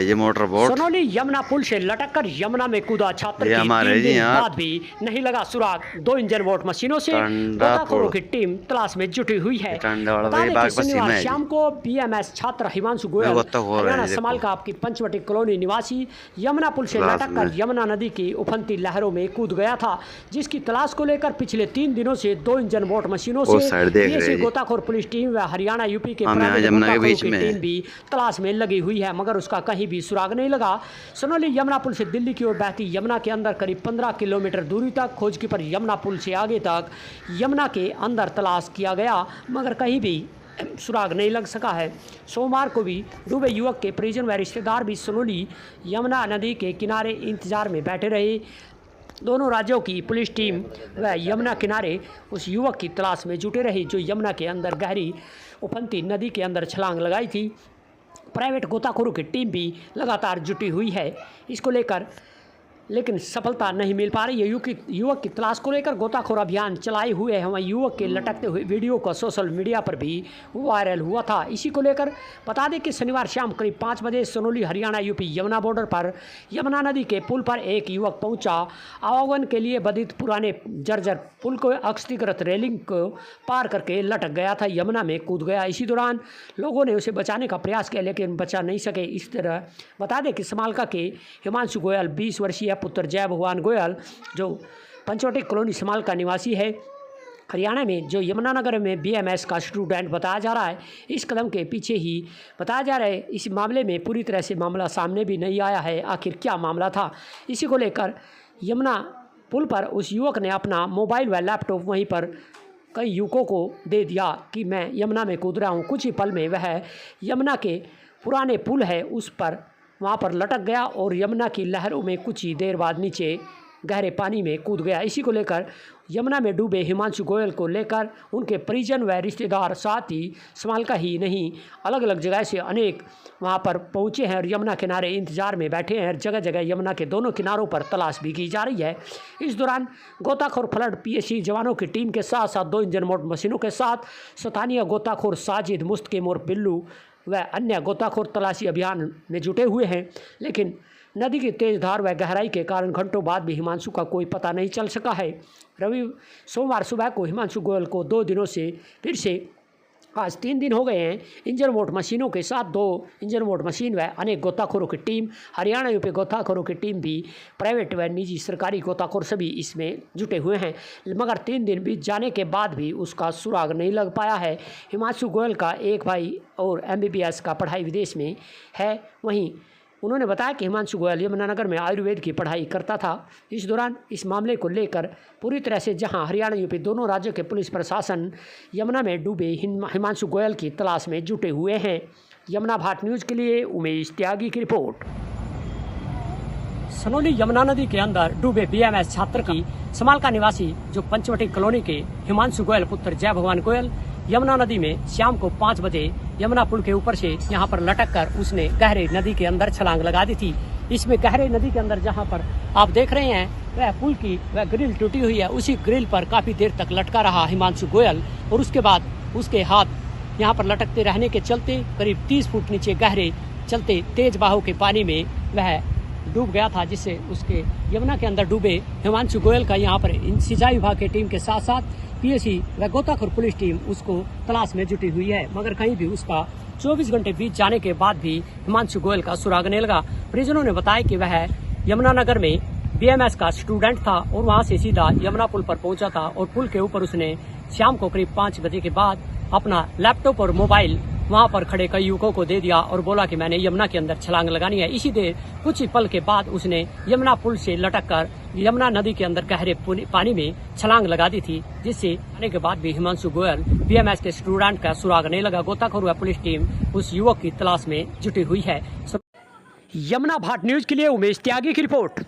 ये motor boat सोनोली Yamuna पुल से लटककर यमुना में कूदा छात्र ये की हमारे 3 जी दिन यहाँ बाद भी नहीं लगा सुराग। 2 इंजन बोट मशीनों से गोताखोरों की टीम तलाश में जुटी हुई है। बता दें कि शनिवार शाम को बीएमएस छात्र हिमांशु गोयल हरियाणा समालका की पंचवटी कॉलोनी निवासी यमुना पुल से लटककर यमुना नदी की उफनती लहरों में कूद गया था, जिसकी तलाश को लेकर पिछले 3 दिनों से 2 इंजन बोट मशीनों से गोताखोर पुलिस टीम व हरियाणा यूपी के टीम भी तलाश में लगी हुई है, मगर उसका कहीं भी सुराग नहीं लगा। सोनोली यमुना पुल से दिल्ली की ओर बहती यमुना के अंदर करीब 15 किलोमीटर दूरी तक खोजकीपर यमुना पुल से आगे तक यमुना के अंदर तलाश किया गया, मगर कहीं भी सुराग नहीं लग सका है। सोमवार को भी डूबे युवक के परिजन व रिश्तेदार भी सोनोली यमुना नदी के किनारे इंतजार में बैठे रहे। दोनों राज्यों की पुलिस टीम व यमुना किनारे उस युवक की तलाश में जुटे रही जो यमुना के अंदर गहरी उफनती नदी के अंदर छलांग लगाई थी। प्राइवेट गोताखोरों की टीम भी लगातार जुटी हुई है इसको लेकर, लेकिन सफलता नहीं मिल पा रही है। युवक की तलाश को लेकर गोताखोर अभियान चलाए हुए हैं। वहीं युवक के लटकते हुए वीडियो को सोशल मीडिया पर भी वायरल हुआ था। इसी को लेकर बता दें कि शनिवार शाम करीब 5 बजे सोनोली हरियाणा यूपी यमुना बॉर्डर पर यमुना नदी के पुल पर एक युवक पहुंचा। आवागमन के लिए बधित पुराने जर्जर पुल को अक्षतिग्रस्त रेलिंग को पार करके लटक गया था, यमुना में कूद गया। इसी दौरान लोगों ने उसे बचाने का प्रयास किया लेकिन बचा नहीं सके। इस तरह बता दें कि समालका के हिमांशु गोयल 20 वर्षीय पुत्र जय भगवान गोयल जो पंचवटी कॉलोनी समालका निवासी है हरियाणा में, जो यमुनानगर में बीएमएस का स्टूडेंट बताया जा रहा है। इस कदम के पीछे ही बताया जा रहा है इस मामले में पूरी तरह से मामला सामने भी नहीं आया है, आखिर क्या मामला था। इसी को लेकर यमुना पुल पर उस युवक ने अपना मोबाइल व लैपटॉप वहीं पर कई युवकों को दे दिया कि मैं यमुना में कूद रहा हूँ। कुछ ही पल में वह यमुना के पुराने पुल है उस पर वहाँ पर लटक गया और यमुना की लहरों में कुछ ही देर बाद नीचे गहरे पानी में कूद गया। इसी को लेकर यमुना में डूबे हिमांशु गोयल को लेकर उनके परिजन व रिश्तेदार साथ ही समालका ही नहीं अलग अलग जगह से अनेक वहाँ पर पहुँचे हैं और यमुना किनारे इंतजार में बैठे हैं। जगह जगह यमुना के दोनों किनारों पर तलाश भी की जा रही है। इस दौरान गोताखोर फ्लड पीएसी जवानों की टीम के साथ साथ 2 इंजन मोटर मशीनों के साथ स्थानीय गोताखोर साजिद मुस्तकिम और बिल्लू व अन्य गोताखोर तलाशी अभियान में जुटे हुए हैं, लेकिन नदी की तेज धार व गहराई के कारण घंटों बाद भी हिमांशु का कोई पता नहीं चल सका है। सोमवार सुबह को हिमांशु गोयल को 2 दिनों से फिर से आज 3 दिन हो गए हैं इंजन बोट मशीनों के साथ 2 इंजन बोट मशीन व अनेक गोताखोरों की टीम हरियाणा यूपी गोताखोरों की टीम भी प्राइवेट व निजी सरकारी गोताखोर सभी इसमें जुटे हुए हैं, मगर 3 दिन बीत जाने के बाद भी उसका सुराग नहीं लग पाया है। हिमांशु गोयल का एक भाई और MBBS का पढ़ाई विदेश में है। वहीं उन्होंने बताया कि हिमांशु गोयल यमुनानगर में आयुर्वेद की पढ़ाई करता था। इस दौरान इस मामले को लेकर पूरी तरह से जहां हरियाणा यूपी दोनों राज्यों के पुलिस प्रशासन यमुना में डूबे हिमांशु गोयल की तलाश में जुटे हुए हैं। यमुना भाट न्यूज़ के लिए उमेश त्यागी की रिपोर्ट। सोनोली यमुना नदी के अंदर डूबे बीएमएस छात्र की समालका निवासी जो पंचवटी कॉलोनी के हिमांशु गोयल पुत्र जय भगवान गोयल यमुना नदी में शाम को 5 बजे यमुना पुल के ऊपर से यहाँ पर लटक कर उसने गहरे नदी के अंदर छलांग लगा दी थी। इसमें गहरे नदी के अंदर जहाँ पर आप देख रहे हैं वह पुल की वह ग्रिल टूटी हुई है, उसी ग्रिल पर काफी देर तक लटका रहा हिमांशु गोयल और उसके बाद उसके हाथ यहाँ पर लटकते रहने के चलते करीब 30 फुट नीचे गहरे चलते तेज बहाव के पानी में वह डूब गया था, जिससे उसके यमुना के अंदर डूबे हिमांशु गोयल का यहाँ पर सिंचाई विभाग की टीम के साथ साथ पीएसी व गोताखोर पुलिस टीम उसको तलाश में जुटी हुई है, मगर कहीं भी उसका 24 घंटे बीत जाने के बाद भी हिमांशु गोयल का सुराग नहीं लगा। परिजनों ने बताया कि वह यमुनानगर में बीएमएस का स्टूडेंट था और वहां से सीधा यमुना पुल पर पहुंचा था और पुल के ऊपर उसने शाम को करीब 5 बजे के बाद अपना लैपटॉप और मोबाइल वहां पर खड़े कई युवकों को दे दिया और बोला कि मैंने यमुना के अंदर छलांग लगानी है। इसी देर कुछ ही पल के बाद उसने यमुना पुल से लटककर यमुना नदी के अंदर गहरे पानी में छलांग लगा दी थी, जिससे आने के बाद भी हिमांशु गोयल बीएमएस के स्टूडेंट का सुराग नहीं लगा। गोताखोर व पुलिस टीम उस युवक की तलाश में जुटी हुई है। यमुना भाट न्यूज़ के लिए उमेश त्यागी की रिपोर्ट।